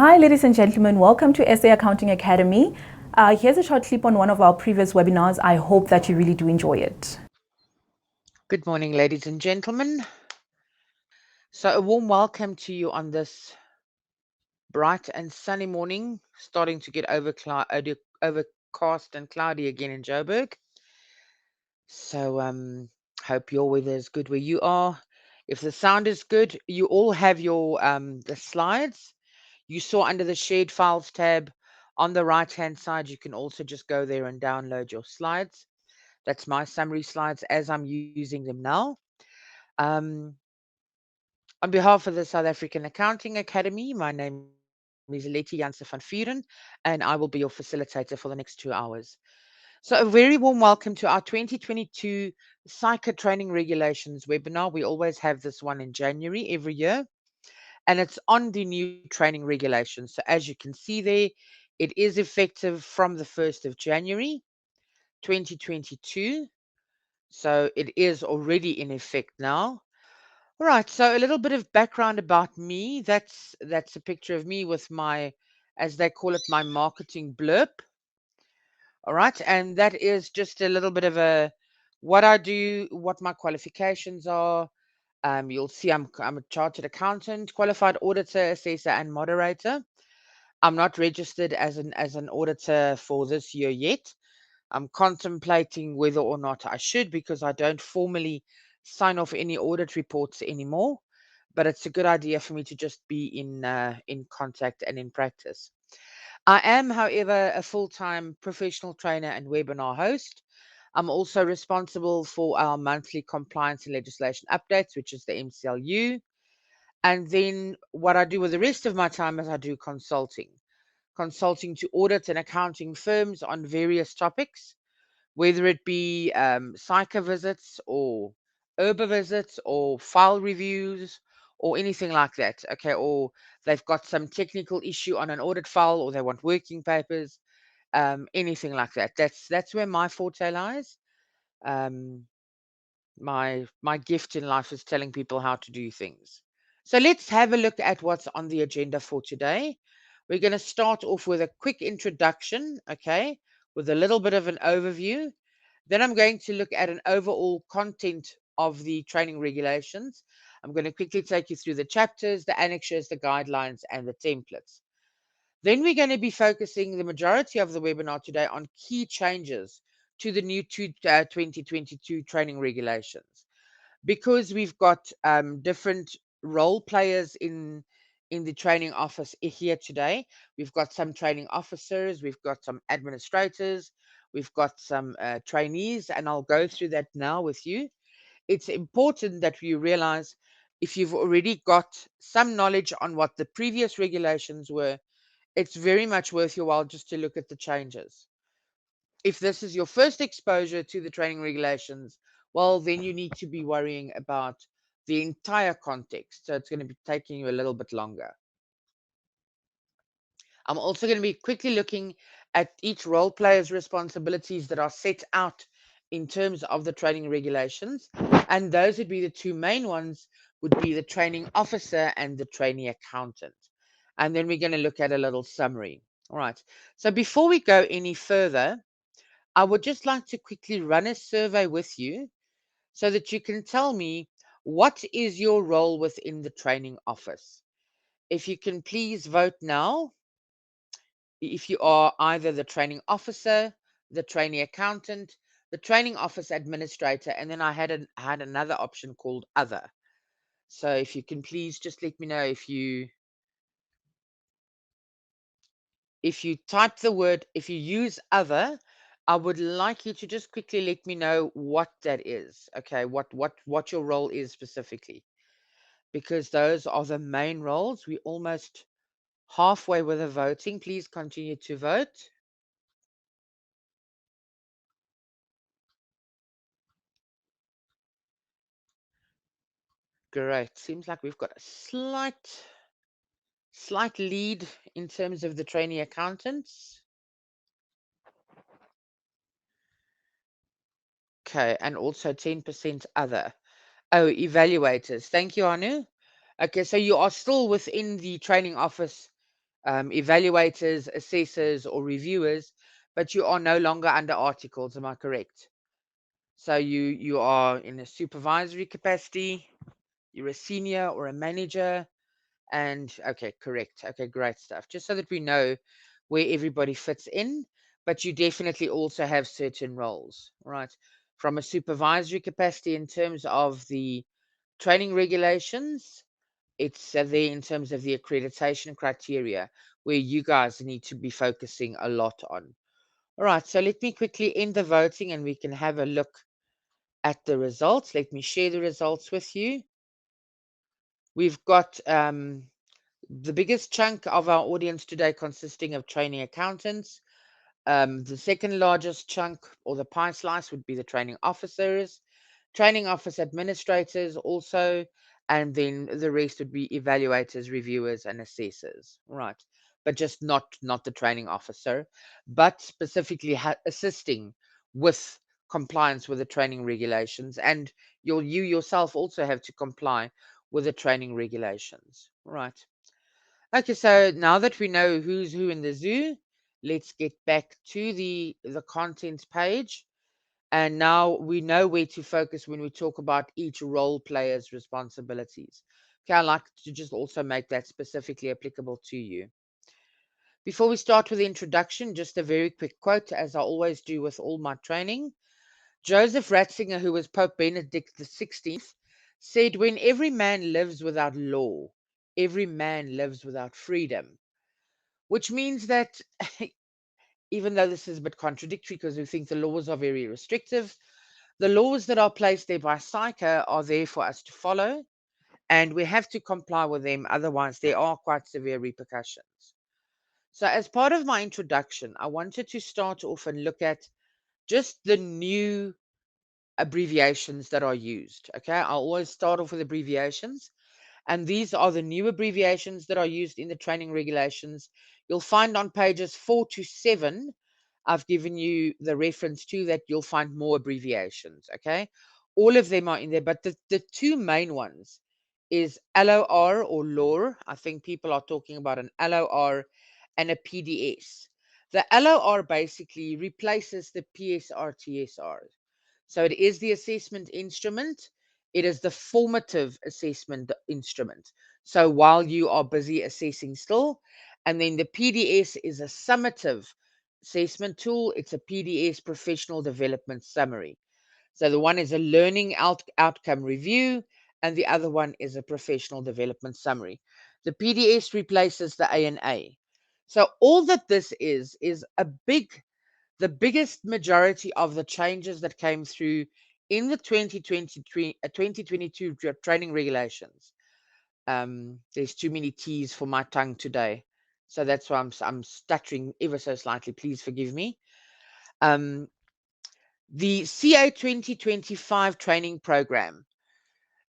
Hi, ladies and gentlemen. Welcome to SA Accounting Academy. Here's a short clip on one of our previous webinars. I hope that you really do enjoy it. Good morning, ladies and gentlemen. So a warm welcome to you on this bright and sunny morning, starting to get overcast and cloudy again in Joburg. So hope your weather is good where you are. If the sound is good, you all have your the slides. You saw under the shared files tab on the right hand side, you can also just go there and download your slides. That's my summary slides as I'm using them now. Um, On behalf of the South African Accounting Academy, my name is Lettie Janse van Vuuren, and I will be your facilitator for the next 2 hours. So, a very warm welcome to our 2022 SAICA Training Regulations webinar. We always have this one in January every year, and it's on the new training regulations. So, as you can see there, it is effective from the 1st of January 2022. So, it is already in effect now. All right, so a little bit of background about me. That's a picture of me with my, as they call it, my marketing blurb. All right, and that is just a little bit of a what I do, what my qualifications are. You'll see I'm a chartered accountant, qualified auditor, assessor, and moderator. I'm not registered as an auditor for this year yet. I'm contemplating whether or not I should because I don't formally sign off any audit reports anymore. But it's a good idea for me to just be in contact and in practice. I am, however, a full-time professional trainer and webinar host. I'm also responsible for our monthly compliance and legislation updates, which is the MCLU. And then what I do with the rest of my time is I do consulting to audit and accounting firms on various topics, whether it be SAICA visits or URBA visits or file reviews or anything like that. Okay, or they've got some technical issue on an audit file or they want working papers, anything like that. That's where my forte lies. Um, my gift in life is telling people how to do things. So let's have a look at what's on the agenda for today. We're going to start off with a quick introduction, okay, with a little bit of an overview. Then I'm going to look at an overall content of the training regulations. I'm going to quickly take you through the chapters, the annexures, the guidelines, and the templates. Then we're going to be focusing the majority of the webinar today on key changes to the new 2022 training regulations, because we've got different role players in the training office here today. We've got some training officers, we've got some administrators, we've got some trainees, and I'll go through that now with you. It's important that you realize if you've already got some knowledge on what the previous regulations were, it's very much worth your while just to look at the changes. If this is your first exposure to the training regulations, well, then you need to be worrying about the entire context. So it's going to be taking you a little bit longer. I'm also going to be quickly looking at each role player's responsibilities that are set out in terms of the training regulations. And those would be the two main ones would be the training officer and the trainee accountant. And then we're going to look at a little summary. All right. So before we go any further, I would just like to quickly run a survey with you so that you can tell me what is your role within the training office. If you can please vote now, if you are either the training officer, the trainee accountant, the training office administrator, and then I had another option called other. So if you can please just let me know if you type the word, if you use other, I would like you to just quickly let me know what that is. Okay, what your role is specifically, because those are the main roles. We're almost halfway with the voting. Please continue to vote. Great. Seems like we've got a slight lead in terms of the trainee accountants. Okay, and also 10% other. Oh, evaluators. Thank you, Anu. Okay, so you are still within the training office evaluators, assessors, or reviewers, but you are no longer under articles. Am I correct? So you are in a supervisory capacity, you're a senior or a manager, and okay, correct. Okay, great stuff. Just so that we know where everybody fits in, but you definitely also have certain roles, right? From a supervisory capacity in terms of the training regulations, it's there in terms of the accreditation criteria where you guys need to be focusing a lot on. All right, so let me quickly end the voting and we can have a look at the results. Let me share the results with you. We've got the biggest chunk of our audience today consisting of training accountants. The second largest chunk or the pie slice would be the training officers, training office administrators also, and then the rest would be evaluators, reviewers, and assessors, right? But just not the training officer, but specifically assisting with compliance with the training regulations, and you yourself also have to comply with the training regulations, right? Okay, so now that we know who's who in the zoo, let's get back to the content page. And now we know where to focus when we talk about each role player's responsibilities. Okay, I like to just also make that specifically applicable to you. Before we start with the introduction, just a very quick quote, as I always do with all my training. Joseph Ratzinger, who was Pope Benedict XVI, said, "When every man lives without law, every man lives without freedom." Which means that even though this is a bit contradictory because we think the laws are very restrictive, the laws that are placed there by SAICA are there for us to follow, and we have to comply with them. Otherwise, there are quite severe repercussions. So, as part of my introduction, I wanted to start off and look at just the new abbreviations that are used. Okay, I'll always start off with abbreviations. And these are the new abbreviations that are used in the training regulations. You'll find on pages 4 to 7, I've given you the reference to that. You'll find more abbreviations. Okay. All of them are in there, but the two main ones is LOR or LOR. I think people are talking about an LOR and a PDS. The LOR basically replaces the PSR TSR. So it is the assessment instrument. It is the formative assessment instrument. So while you are busy assessing still, and then the PDS is a summative assessment tool. It's a PDS professional development summary. So the one is a learning outcome review, and the other one is a professional development summary. The PDS replaces the ANA. So all that this is the biggest majority of the changes that came through in the 2023, 2022 training regulations. There's too many T's for my tongue today. So that's why I'm stuttering ever so slightly. Please forgive me. Um, the CA 2025 training program.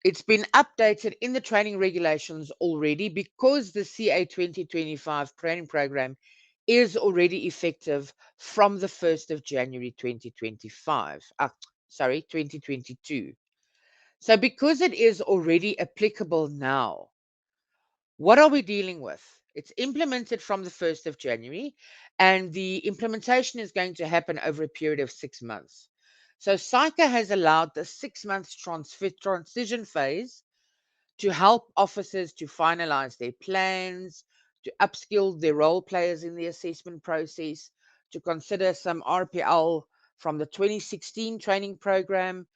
It's been updated in the training regulations already because the CA 2025 training program is already effective from the 1st of January 2025. 2022. So because it is already applicable now, what are we dealing with? It's implemented from the 1st of January, and the implementation is going to happen over a period of 6 months. So SAICA has allowed the 6 months transition phase to help officers to finalize their plans, to upskill their role players in the assessment process, to consider some RPL from the 2016 training program.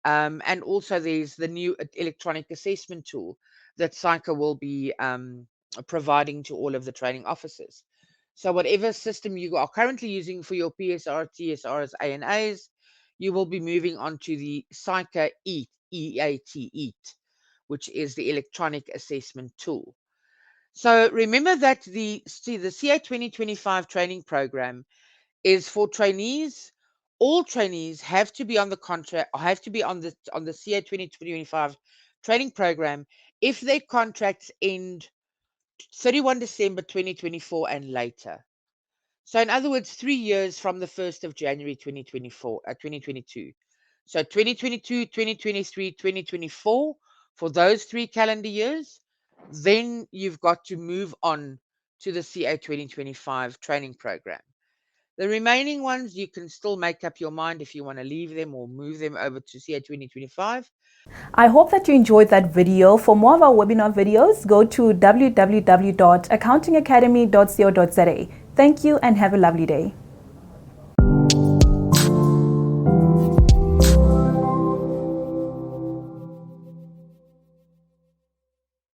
And also, there's the new electronic assessment tool that SAICA will be providing to all of the training officers. So, whatever system you are currently using for your PSR, TSRs, ANAs, you will be moving on to the SAICA EAT, which is the electronic assessment tool. So remember that the CA 2025 training program is for trainees. All trainees have to be on the contract, or have to be on the CA 2025 training program if their contracts end 31 December 2024 and later. So in other words, 3 years from the 1st of January 2022. So 2022, 2023, 2024, for those 3 calendar years, then you've got to move on to the CA 2025 training program. The remaining ones, you can still make up your mind if you want to leave them or move them over to CA 2025. I hope that you enjoyed that video. For more of our webinar videos, go to www.accountingacademy.co.za. Thank you and have a lovely day.